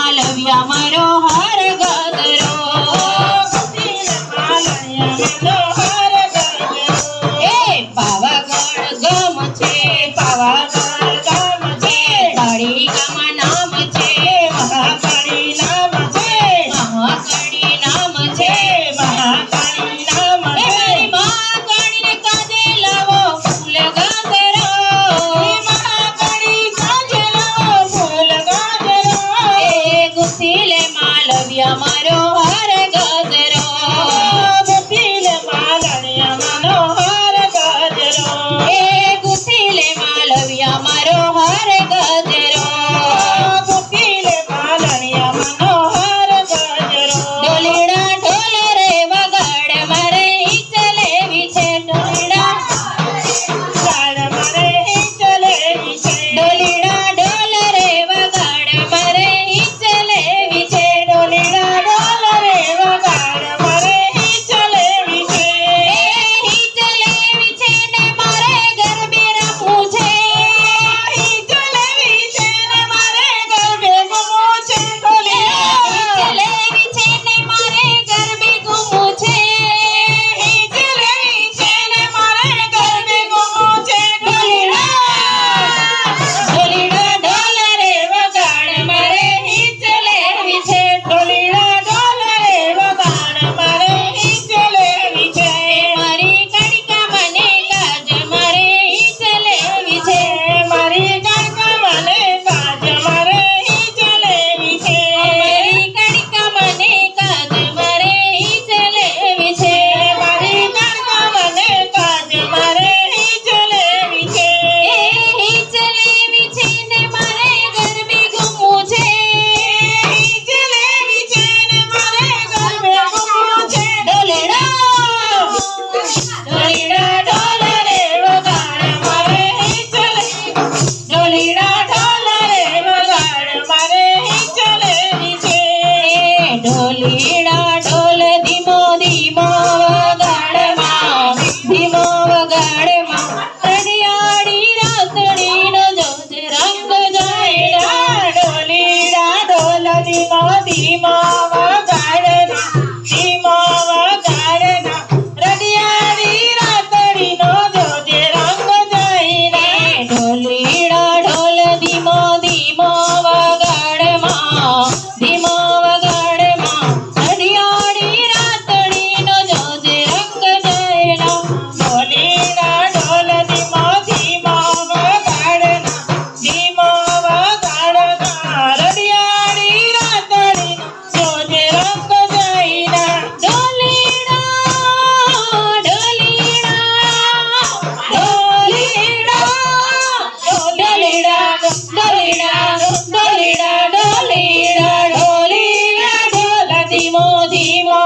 માલવિયા મનોહર માલવિયા મારો હાર ગજરો ગુથીલે માલણિયા માનો હાર ગજરો એ ગુથીલે માલવિયા મારો હાર ગજરો ગુથીલે માલણિયા માનો હાર ગજરો ઢોલીડા ઢોલ રે વગાડ મારે ઈચ લેવી છે ઢોલીડા વગાડ મારે ઈચ લેવી છે ઢોલીડા ઢોલ રે વગાડ મારે ઈચ લેવી છે ઢોલીડા ઢોલ રે વગાડ મારે ઈચ લેવી છે ઈચ લેવી છે ને મારે ગરબે રમવું છે ઈચ લેવી છે ને મારે ગરબે ઘૂમવું છે ઢોલીડા લેવી છે ને મારે ગરબે ઘૂમવું છે ઈચ લેવી છે ને મારે ગરબે ઘૂમવું છે ઢોલીડા ઢોલ રે વગાડ મારે ઈચ લેવી છે ઢોલીડા ઢોલ રે વગાડ મારે ઈચ લેવી છે મારી કડકા મને કાજ મારે ઈચ લેવી છે મારી કડકા મને કાજ મારે ઈચ લેવી છે મારી કડકા મને કાજ મારે ઈચ લેવી છે મારી કડકા મને કાજ મારે ઈચ લેવી છે ઈચ લેવી છે ને મારે ગરબે ઘૂમવું છે ઈચ લેવી છે ને મારે ગરબે ઘૂમવું છે ઢોલીડા ઢોલ રે વગાડ મારે ઈચ લેવી ઢોલીડા ઢોલ રે વગાડ મારે ઈચ લેવી છે ઢોલીડા ઢોલ ધીમો ધીમો વગાડમાં ધીમો વગાડમાં રડિયાળી રાતડીનો જોજે રંગ જાયડા ઢોલીડા ઢોલ ધીમો ધીમો વગાડના ધીમો વગાડના રડિયાળી રાતડીનો જોજે રંગ જાયડા ઢોલીડા ઢોલ ધીમો ધીમો વગાડમાં ધીમો વગાડમાં રડિયાળી રાતડીનો જોજે રંગ જાયડા ઢોલીડા ઢોલ ધીમો ધીમો વગાડના ધીમો વગાડના રડિયાળી રાતડીનો જોજે રંગ જાયડા ઢોલીડા ઢોલીડા ઢોલીડા ઢોલીડા ઢોલીડા ઢોલ ધીમો ધીમો